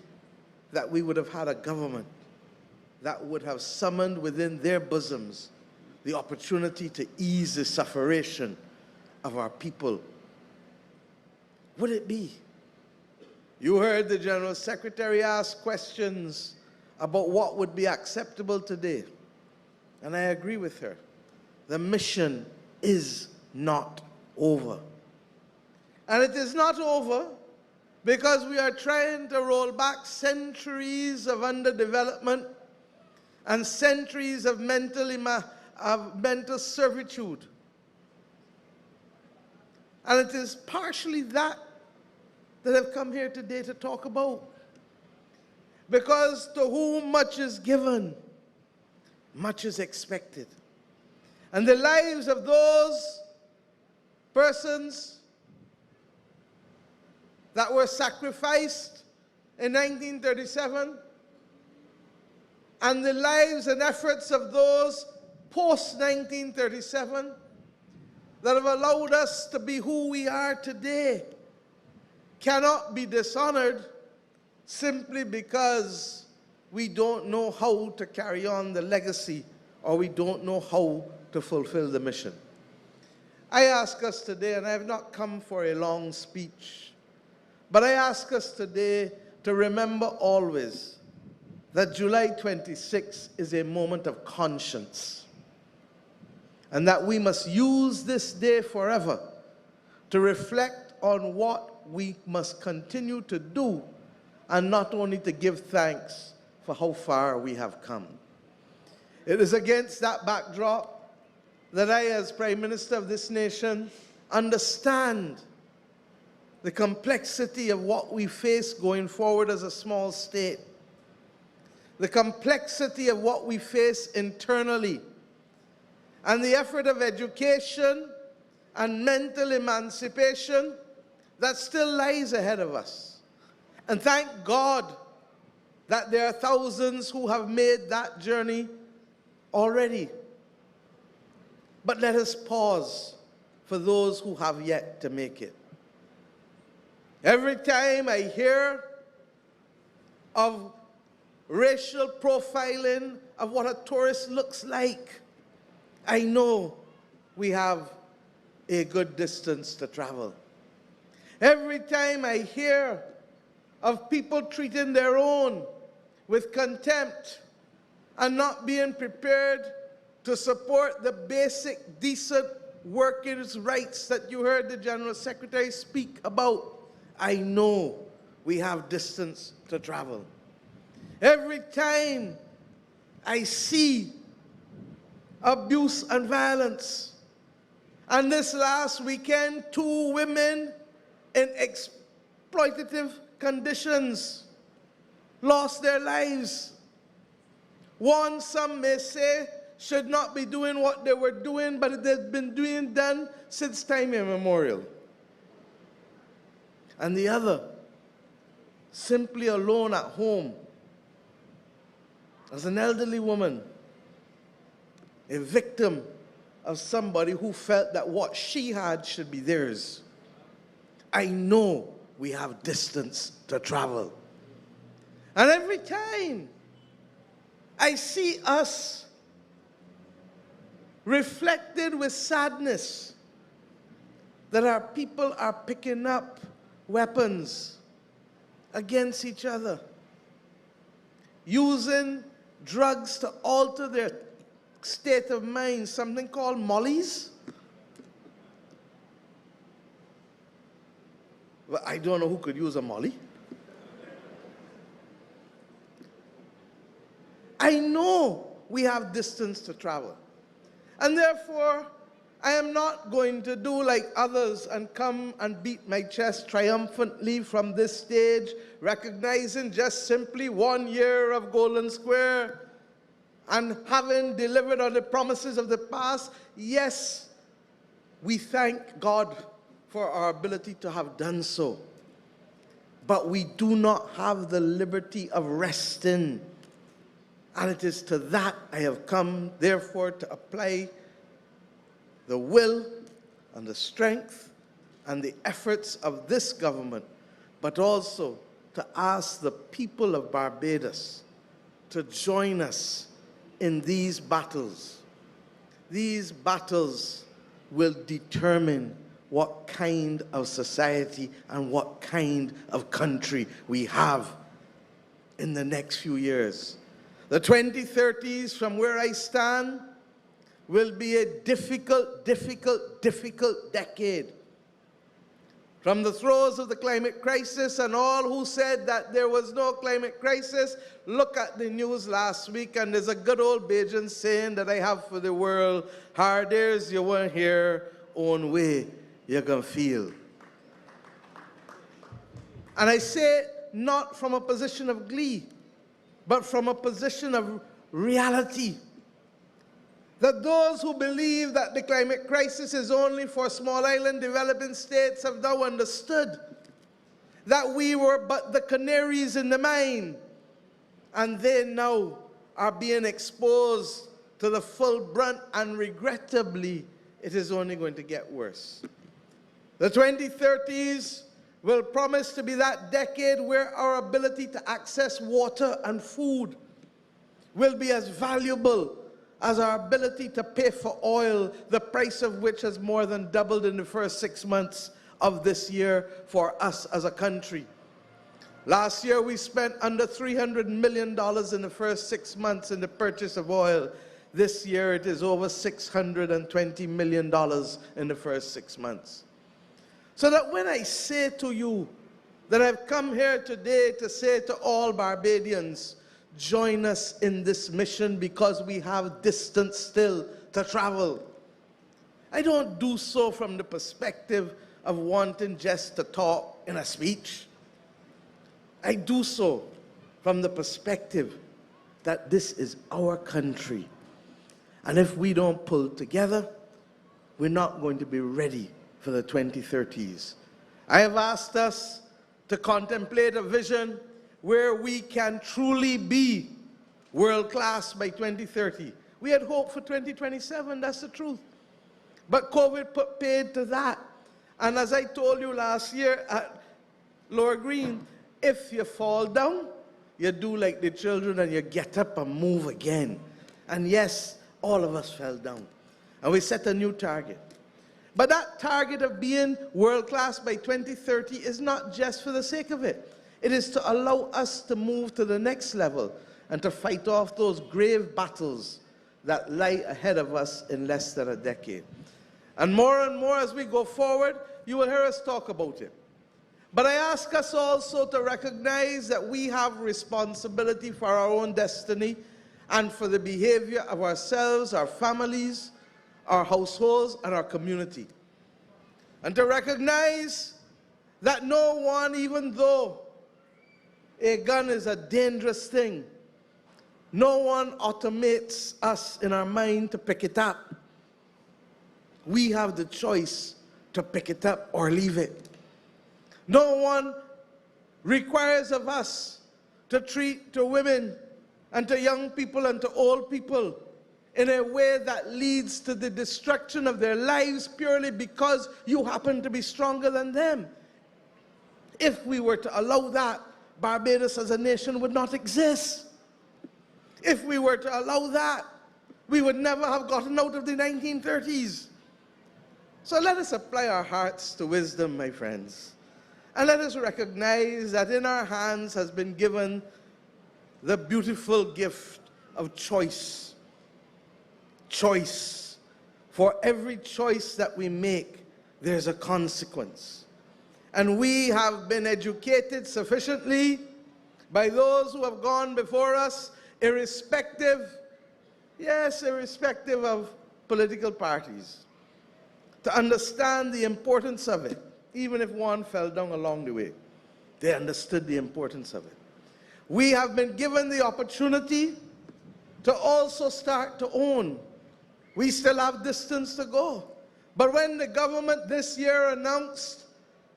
that we would have had a government that would have summoned within their bosoms the opportunity to ease the suffering of our people? Would it be? You heard the General Secretary ask questions about what would be acceptable today. And I agree with her. The mission is not over. And it is not over because we are trying to roll back centuries of underdevelopment and centuries of mental servitude. And it is partially that I've come here today to talk about. Because to whom much is given, much is expected. And the lives of those persons that were sacrificed in 1937 and the lives and efforts of those post-1937 that have allowed us to be who we are today cannot be dishonored simply because we don't know how to carry on the legacy or we don't know how to fulfill the mission. I ask us today, and I have not come for a long speech, but I ask us today to remember always that July 26 is a moment of conscience, and that we must use this day forever to reflect on what we must continue to do, and not only to give thanks for how far we have come. It is against that backdrop that I, as Prime Minister of this nation, understand the complexity of what we face going forward as a small state, the complexity of what we face internally, and the effort of education and mental emancipation that still lies ahead of us. And thank God that there are thousands who have made that journey already. But let us pause for those who have yet to make it. Every time I hear of racial profiling of what a tourist looks like, I know we have a good distance to travel. Every time I hear of people treating their own with contempt and not being prepared to support the basic, decent workers' rights that you heard the General Secretary speak about, I know we have distance to travel. Every time I see abuse and violence, and this last weekend, 2 women in exploitative conditions lost their lives. One, some may say, should not be doing what they were doing, but it has been done since time immemorial. And the other, simply alone at home, as an elderly woman, a victim of somebody who felt that what she had should be theirs. I know we have distance to travel. And every time I see us reflected with sadness that our people are picking up weapons against each other, using drugs to alter their state of mind, something called mollies, Well, I don't know who could use a molly. I know we have distance to travel. And therefore, I am not going to do like others and come and beat my chest triumphantly from this stage, recognizing just simply 1 year of Golden Square and having delivered on the promises of the past. Yes, we thank God for our ability to have done so. But we do not have the liberty of resting. And it is to that I have come, therefore, to apply the will and the strength and the efforts of this government, but also to ask the people of Barbados to join us in these battles. These battles will determine what kind of society and what kind of country we have in the next few years. The 2030s, from where I stand, will be a difficult decade. From the throes of the climate crisis, and all who said that there was no climate crisis, look at the news last week, and there's a good old Bajan saying that I have for the world: hard days you won't hear, own way you can feel. And I say it not from a position of glee, but from a position of reality. That those who believe that the climate crisis is only for small island developing states have now understood that we were but the canaries in the mine, and they now are being exposed to the full brunt, and regrettably, it is only going to get worse. The 2030s will promise to be that decade where our ability to access water and food will be as valuable as our ability to pay for oil, the price of which has more than doubled in the first 6 months of this year for us as a country. Last year, we spent under $300 million in the first 6 months in the purchase of oil. This year, it is over $620 million in the first 6 months. So that when I say to you that I've come here today to say to all Barbadians, join us in this mission because we have distance still to travel, I don't do so from the perspective of wanting just to talk in a speech. I do so from the perspective that this is our country. And if we don't pull together, we're not going to be ready for the 2030s. I have asked us to contemplate a vision where we can truly be world-class by 2030. We had hoped for 2027, that's the truth. But COVID put paid to that. And as I told you last year at Lower Green, if you fall down, you do like the children and you get up and move again. And yes, all of us fell down. And we set a new target. But that target of being world-class by 2030 is not just for the sake of it. It is to allow us to move to the next level and to fight off those grave battles that lie ahead of us in less than a decade. And more as we go forward, you will hear us talk about it. But I ask us also to recognize that we have responsibility for our own destiny and for the behavior of ourselves, our families, our households, and our community. And to recognize that no one, even though a gun is a dangerous thing, no one automates us in our mind to pick it up. We have the choice to pick it up or leave it. No one requires of us to treat to women and to young people and to old people in a way that leads to the destruction of their lives purely because you happen to be stronger than them. If we were to allow that, Barbados as a nation would not exist. If we were to allow that, we would never have gotten out of the 1930s. So let us apply our hearts to wisdom, my friends. And let us recognize that in our hands has been given the beautiful gift of choice. Choice. For every choice that we make, there's a consequence. And we have been educated sufficiently by those who have gone before us, irrespective, yes, irrespective of political parties, to understand the importance of it, even if one fell down along the way. They understood the importance of it. We have been given the opportunity to also start to own. We still have distance to go. But when the government this year announced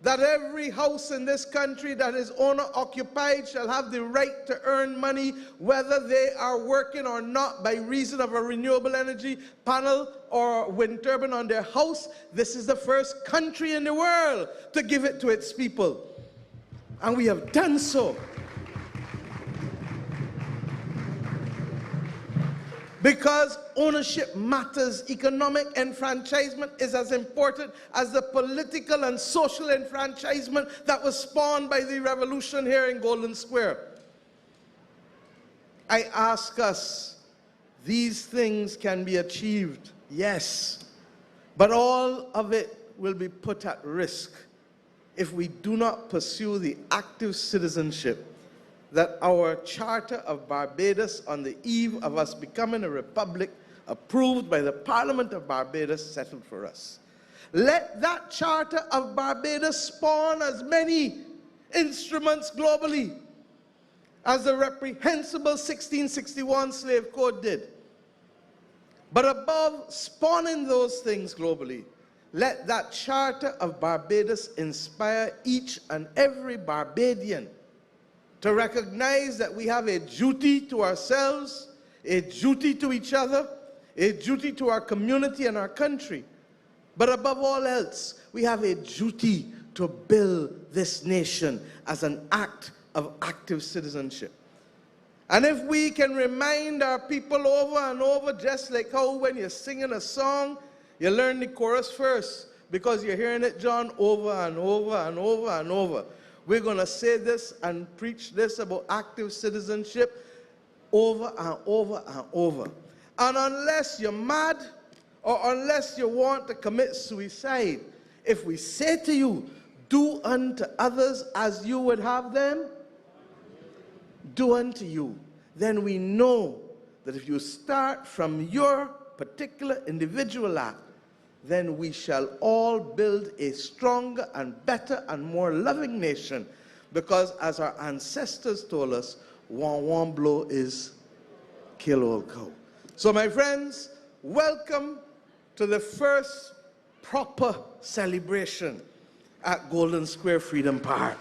that every house in this country that is owner-occupied shall have the right to earn money, whether they are working or not, by reason of a renewable energy panel or wind turbine on their house, this is the first country in the world to give it to its people. And we have done so. Because ownership matters. Economic enfranchisement is as important as the political and social enfranchisement that was spawned by the revolution here in Golden Square. I ask us, these things can be achieved, yes, but all of it will be put at risk if we do not pursue the active citizenship that our Charter of Barbados, on the eve of us becoming a republic, approved by the Parliament of Barbados, settled for us. Let that Charter of Barbados spawn as many instruments globally as the reprehensible 1661 Slave Code did. But above spawning those things globally, let that Charter of Barbados inspire each and every Barbadian to recognize that we have a duty to ourselves, a duty to each other, a duty to our community and our country. But above all else, we have a duty to build this nation as an act of active citizenship. And if we can remind our people over and over, just like how when you're singing a song, you learn the chorus first, because you're hearing it, John, over and over and over and over. We're going to say this and preach this about active citizenship over and over and over. And unless you're mad or unless you want to commit suicide, if we say to you, do unto others as you would have them do unto you, then we know that if you start from your particular individual act, then we shall all build a stronger and better and more loving nation, because as our ancestors told us, one blow is kill all cow. So my friends, welcome to the first proper celebration at Golden Square Freedom Park.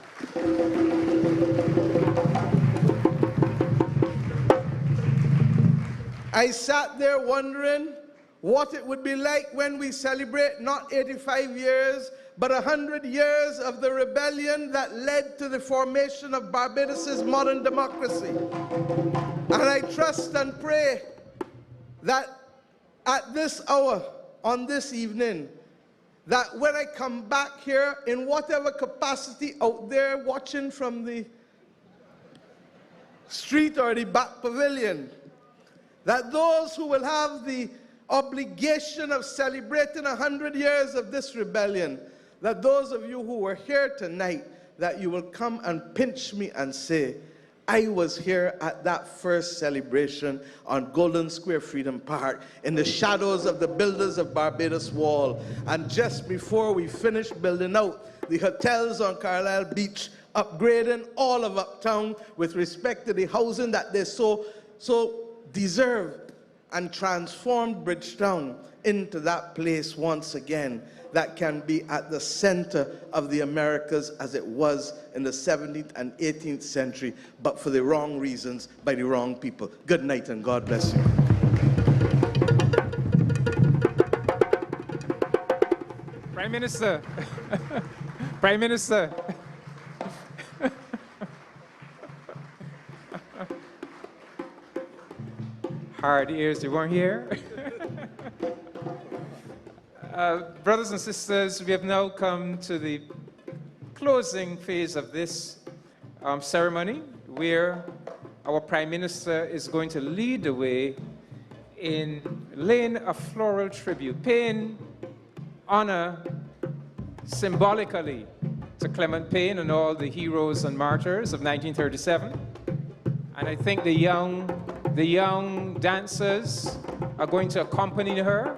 I sat there wondering what it would be like when we celebrate not 85 years, but 100 years of the rebellion that led to the formation of Barbados' modern democracy. And I trust and pray that at this hour, on this evening, that when I come back here, in whatever capacity out there watching from the street or the back pavilion, that those who will have the obligation of celebrating 100 years of this rebellion, that those of you who were here tonight, that you will come and pinch me and say, I was here at that first celebration on Golden Square Freedom Park in the shadows of the builders of Barbados Wall. And just before we finished building out the hotels on Carlisle Beach, upgrading all of Uptown with respect to the housing that they so deserve, and transformed Bridgetown into that place once again that can be at the center of the Americas as it was in the 17th and 18th century, but for the wrong reasons by the wrong people. Good night and God bless you. Prime Minister. Prime Minister. Hard ears, you weren't here. Brothers and sisters, we have now come to the closing phase of this ceremony, where our Prime Minister is going to lead the way in laying a floral tribute, paying honor symbolically to Clement Payne and all the heroes and martyrs of 1937. And I think the young dancers are going to accompany her,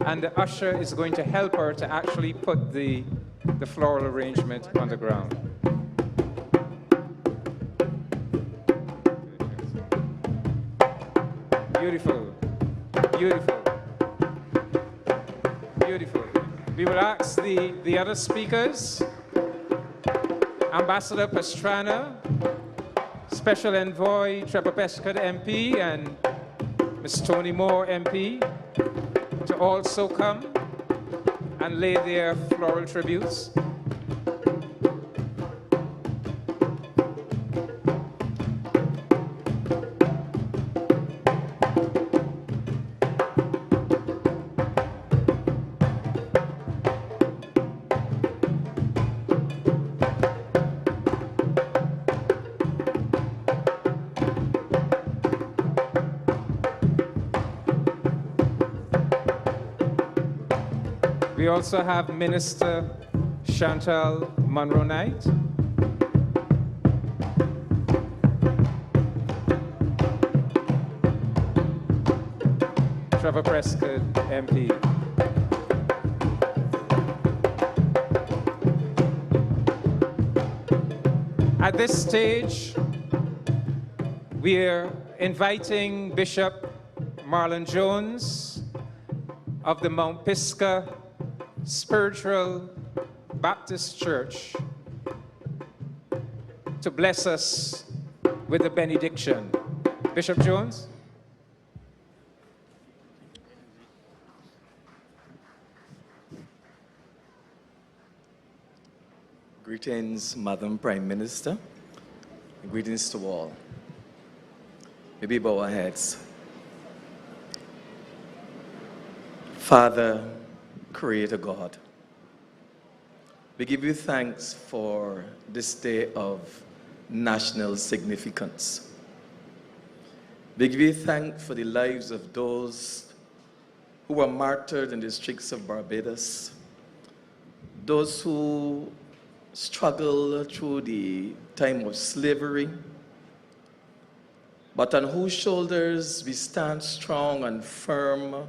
and the usher is going to help her to actually put the floral arrangement on the ground. Beautiful, beautiful, beautiful. We will ask the other speakers, Ambassador Pastrana, Special Envoy Trevor Prescott MP, and Ms. Tony Moore MP, to also come and lay their floral tributes. We also have Minister Chantal Monroe-Knight. Trevor Prescott, MP. At this stage, we're inviting Bishop Marlon Jones of the Mount Pisgah Spiritual Baptist Church to bless us with the benediction. Bishop Jones. Greetings, Madam Prime Minister. Greetings to all. Maybe bow our heads. Father, Creator God, we give you thanks for this day of national significance. We give you thanks for the lives of those who were martyred in the streets of Barbados, those who struggled through the time of slavery, but on whose shoulders we stand strong and firm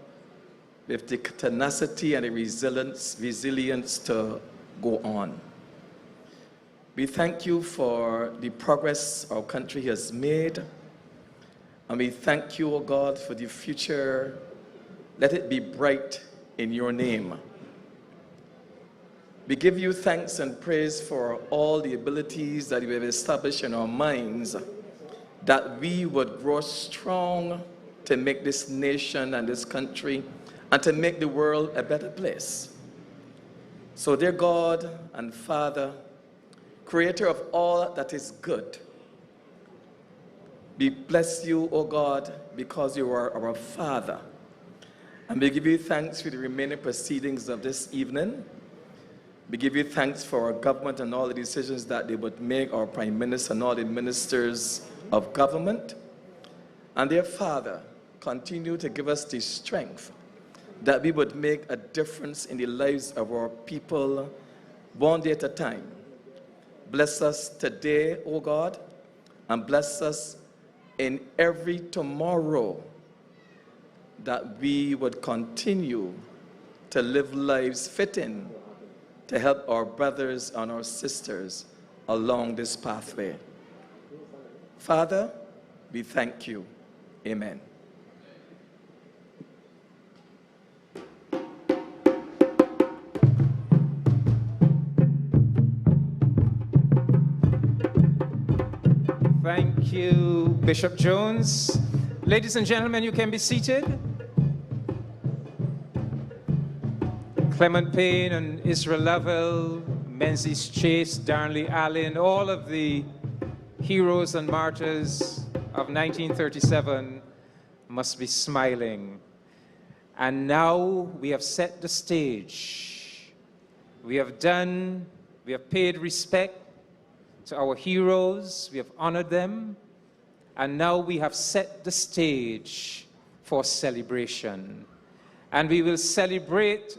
with the tenacity and the resilience to go on. We thank you for the progress our country has made, and we thank you, O God, for the future. Let it be bright in your name. We give you thanks and praise for all the abilities that you have established in our minds, that we would grow strong to make this nation and this country and to make the world a better place. So, dear God and Father, Creator of all that is good, we bless you, O God, because you are our Father. And we give you thanks for the remaining proceedings of this evening. We give you thanks for our government and all the decisions that they would make, our Prime Minister and all the ministers of government. And dear Father, continue to give us the strength that we would make a difference in the lives of our people one day at a time. Bless us today, O God, and bless us in every tomorrow, that we would continue to live lives fitting to help our brothers and our sisters along this pathway. Father, we thank you. Amen. Thank you, Bishop Jones. Ladies and gentlemen, you can be seated. Clement Payne and Israel Lovell, Menzies Chase, Darnley Allen, all of the heroes and martyrs of 1937 must be smiling. And now we have set the stage. We have paid respect to our heroes, we have honored them, and now we have set the stage for celebration. And we will celebrate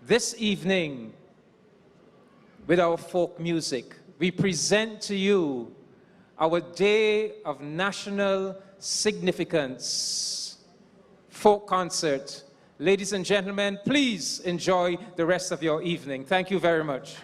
this evening with our folk music, we present to you our Day of National Significance folk concert. Ladies and gentlemen, please enjoy the rest of your evening. Thank you very much.